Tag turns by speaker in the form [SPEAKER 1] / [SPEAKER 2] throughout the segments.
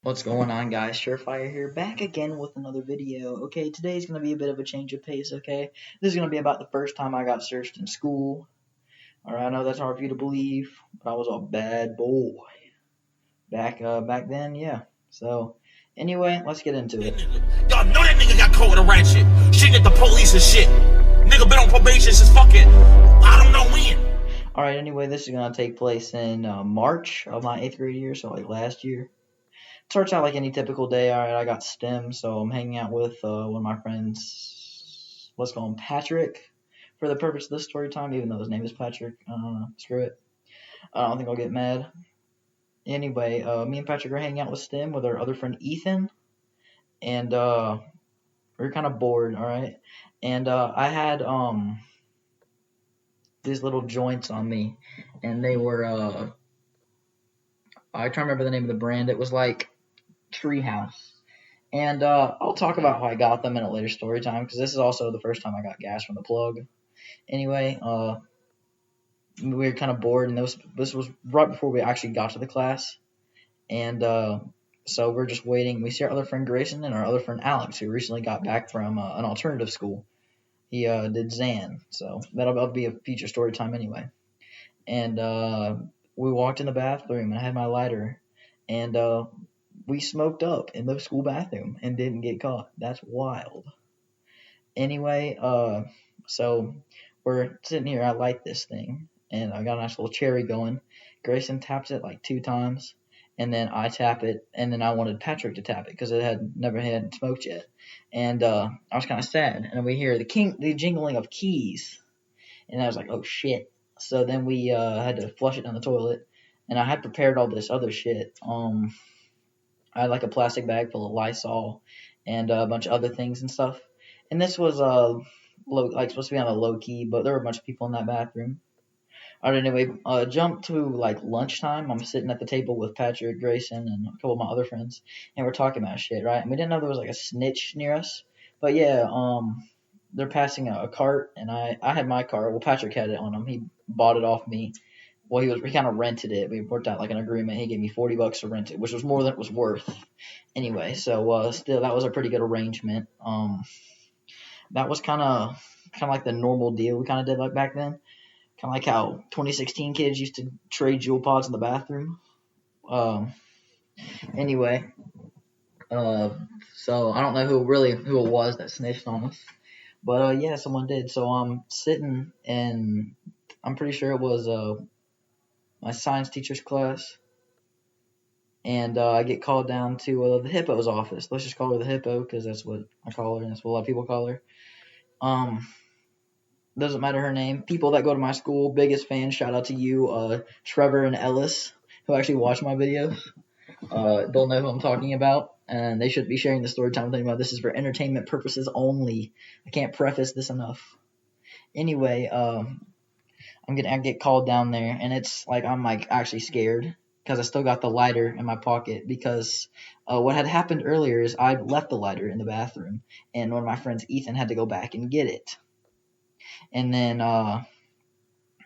[SPEAKER 1] What's going on, guys? Surefire here, back again with another video. Okay, today's going to be a bit of a change of pace, okay? This is going to be about the first time I got searched in school. Alright, I know that's hard for you to believe, but I was a bad boy. Back then, yeah. So, anyway, let's get into it.
[SPEAKER 2] Y'all know that nigga got caught with a ratchet. Shooting at the police and shit. Nigga been on probation since fucking, I don't know when.
[SPEAKER 1] Alright, anyway, this is going to take place in March of my 8th grade year, so like last year. Starts out like any typical day. Alright, I got STEM, so I'm hanging out with one of my friends. Let's call him Patrick for the purpose of this story time, even though his name is Patrick. I don't know. Screw it. I don't think I'll get mad. Anyway, me and Patrick are hanging out with STEM with our other friend Ethan, and we were kind of bored, alright? And I had these little joints on me, and they were, I can't remember the name of the brand. It was like Treehouse. And I'll talk about how I got them in a later story time, because this is also the first time I got gas from the plug. Anyway, we were kind of bored, and this was right before we actually got to the class. And so we're just waiting. We see our other friend Grayson and our other friend Alex, who recently got back from an alternative school. He did Zan, so that'll be a future story time anyway. And we walked in the bathroom, and I had my lighter, and we smoked up in the school bathroom and didn't get caught. That's wild. Anyway, so we're sitting here. I light this thing, and I got a nice little cherry going. Grayson taps it like 2 times, and then I tap it, and then I wanted Patrick to tap it because it never had smoked yet. And I was kind of sad, and we hear the jingling of keys, and I was like, oh shit. So then we had to flush it down the toilet, and I had prepared all this other shit. I had like a plastic bag full of Lysol and a bunch of other things and stuff. And this was supposed to be on a low key, but there were a bunch of people in that bathroom. Alright, anyway, jump to like lunchtime. I'm sitting at the table with Patrick, Grayson, and a couple of my other friends, and we're talking about shit, right? And we didn't know there was like a snitch near us, but yeah, they're passing a cart, and I had my cart. Well, Patrick had it on him. He bought it off me. Well, he kind of rented it. We worked out like an agreement. He gave me $40 to rent it, which was more than it was worth. Anyway, so still that was a pretty good arrangement. That was kind of like the normal deal we kind of did like back then. Kind of like how 2016 kids used to trade jewel pods in the bathroom. Anyway, so I don't know who it was that snitched on us, but yeah, someone did. So I'm sitting, and I'm pretty sure it was my science teacher's class, and I get called down to the hippo's office. Let's just call her the hippo, because that's what I call her, and that's what a lot of people call her. Doesn't matter her name. People that go to my school, biggest fans, shout out to you, Trevor and Ellis, who actually watch my videos. They'll know who I'm talking about, and they should be sharing the story time with anybody. This is for entertainment purposes only. I can't preface this enough. Anyway, I get called down there, and it's like I'm like actually scared because I still got the lighter in my pocket, because what had happened earlier is I left the lighter in the bathroom, and one of my friends, Ethan, had to go back and get it. And then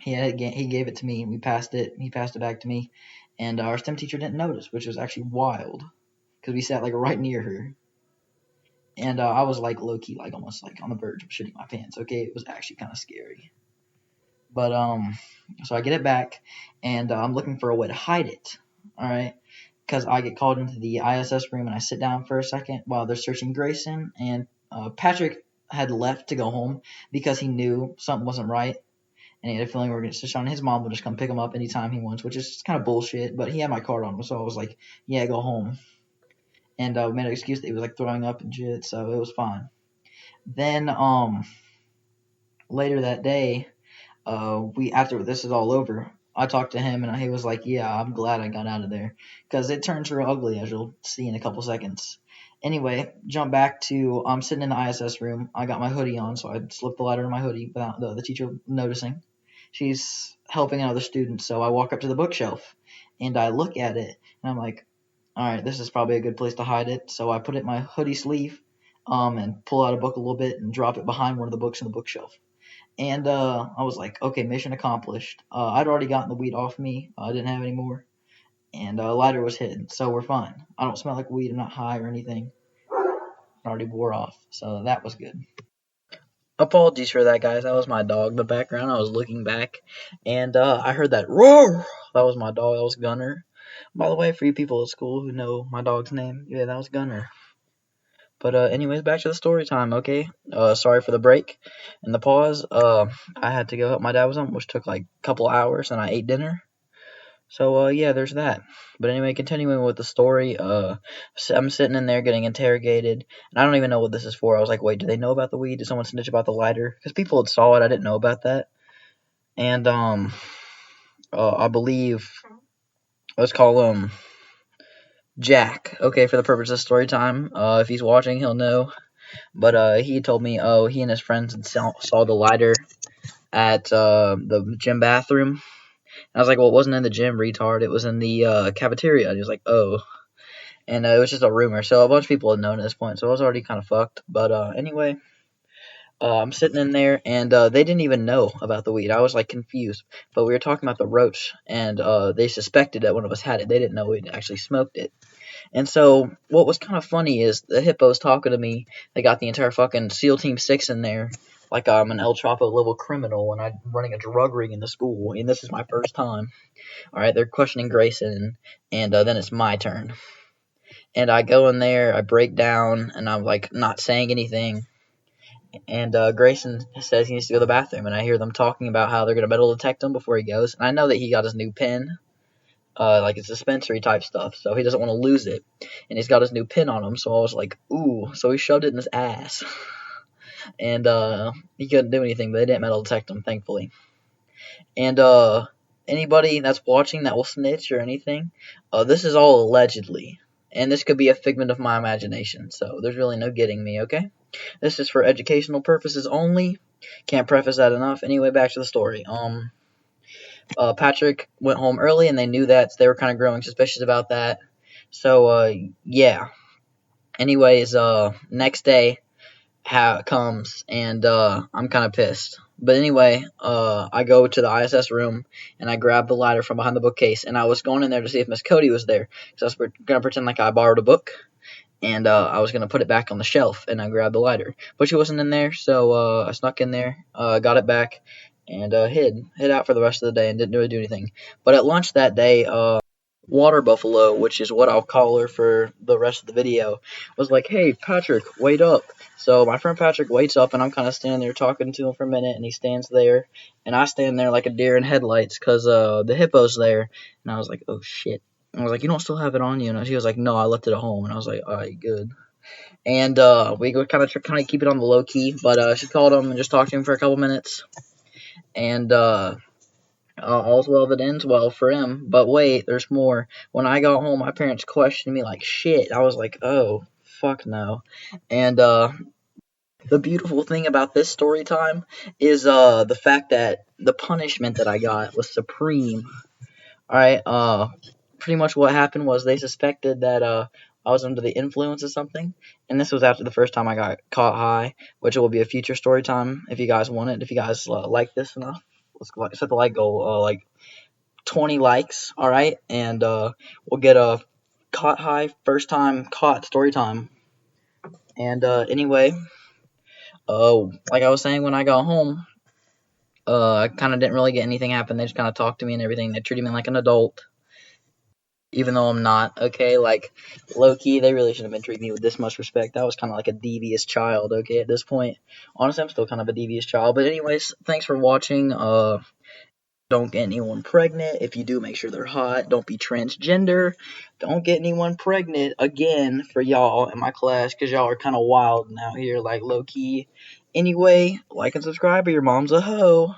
[SPEAKER 1] he gave it to me, and he passed it back to me, and our STEM teacher didn't notice, which was actually wild, because we sat like right near her. And I was like low-key, like almost like on the verge of shitting my pants. Okay, it was actually kind of scary. But so I get it back, and I'm looking for a way to hide it. All right, because I get called into the ISS room, and I sit down for a second while they're searching Grayson, and Patrick had left to go home because he knew something wasn't right, and he had a feeling we were going to switch on. His mom would just come pick him up anytime he wants, which is kind of bullshit, but he had my card on him, so I was like, yeah, go home. And made an excuse that he was like throwing up and shit, so it was fine. Then later that day, after this is all over, I talked to him, and he was like, yeah, I'm glad I got out of there, because it turns real ugly, as you'll see in a couple seconds. Anyway, jump back to I'm sitting in the ISS room. I got my hoodie on, so I slipped the lighter in my hoodie without the teacher noticing. She's helping another student, so I walk up to the bookshelf, and I look at it, and I'm like, all right, this is probably a good place to hide it. So I put it in my hoodie sleeve, and pull out a book a little bit and drop it behind one of the books in the bookshelf. And I was like, okay, mission accomplished. I'd already gotten the weed off me. I didn't have any more. and a lighter was hidden, so we're fine. I don't smell like weed. I'm not high or anything. I already wore off, so that was good. Apologies for that, guys. That was my dog in the background. I was looking back, and I heard that roar. That was my dog. That was Gunner. By the way, for you people at school who know my dog's name, yeah, that was Gunner. But anyways, back to the story time, okay? Sorry for the break and the pause. I had to go help my dad with something, which took like a couple hours, and I ate dinner. So yeah, there's that. But anyway, continuing with the story, I'm sitting in there getting interrogated, and I don't even know what this is for. I was like, wait, do they know about the weed? Did someone snitch about the lighter? Because people had saw it, I didn't know about that. And I believe, let's call him Jack, okay, for the purpose of story time. If he's watching, he'll know. But he told me, oh, he and his friends had saw the lighter at the gym bathroom. I was like, well, it wasn't in the gym, retard. It was in the cafeteria. And he was like, oh. And it was just a rumor. So a bunch of people had known at this point. So I was already kind of fucked. But anyway, I'm sitting in there, and they didn't even know about the weed. I was like confused. But we were talking about the roach, and they suspected that one of us had it. They didn't know we'd actually smoked it. And so what was kind of funny is the hippos talking to me. They got the entire fucking SEAL Team 6 in there. Like I'm an El Chapo level criminal, and I'm running a drug ring in the school. And this is my first time. All right, they're questioning Grayson, and then it's my turn. And I go in there, I break down, and I'm like not saying anything. And Grayson says he needs to go to the bathroom, and I hear them talking about how they're gonna metal detect him before he goes. And I know that he got his new pin, like it's dispensary type stuff, so he doesn't want to lose it. And he's got his new pin on him, so I was like, ooh. So he shoved it in his ass, and he couldn't do anything, but they didn't metal detect him, thankfully. And anybody that's watching that will snitch or anything, this is all allegedly. And this could be a figment of my imagination, so there's really no getting me, okay? This is for educational purposes only. Can't preface that enough. Anyway, back to the story. Patrick went home early, and they knew that, so they were kind of growing suspicious about that. So, yeah. Anyways, next day comes, and I'm kind of pissed. But anyway, I go to the ISS room, and I grab the lighter from behind the bookcase, and I was going in there to see if Miss Cody was there, because I was going to pretend like I borrowed a book, and I was going to put it back on the shelf, and I grabbed the lighter. But she wasn't in there, so I snuck in there, got it back, and hid out for the rest of the day and didn't really do anything. But at lunch that day, Water Buffalo, which is what I'll call her for the rest of the video, was like, hey, Patrick, wait up. So my friend Patrick waits up, and I'm kind of standing there talking to him for a minute, and he stands there, and I stand there like a deer in headlights because the hippo's there. And I was like, oh, shit. And I was like, you don't still have it on you? And she was like, no, I left it at home. And I was like, all right, good. And we would kind of keep it on the low key, but she called him and just talked to him for a couple minutes. And all's well that ends well for him. But wait, there's more. When I got home, my parents questioned me like shit. I was like, oh, fuck no. And the beautiful thing about this story time is the fact that the punishment that I got was supreme. Alright, pretty much what happened was they suspected that I was under the influence of something, and this was after the first time I got caught high, which will be a future story time if you guys want it, if you guys like this enough. Let's set the like goal, like 20 likes, alright, and we'll get a caught high, first time caught story time. And anyway, like I was saying, when I got home, I kind of didn't really get anything happen. They just kind of talked to me and everything. They treated me like an adult, even though I'm not, okay? Like, low-key, they really shouldn't have been treating me with this much respect. I was kind of like a devious child, okay, at this point. Honestly, I'm still kind of a devious child. But anyways, thanks for watching. Don't get anyone pregnant. If you do, make sure they're hot. Don't be transgender. Don't get anyone pregnant, again, for y'all in my class, because y'all are kind of wild out here, like, low-key. Anyway, like and subscribe, or your mom's a hoe.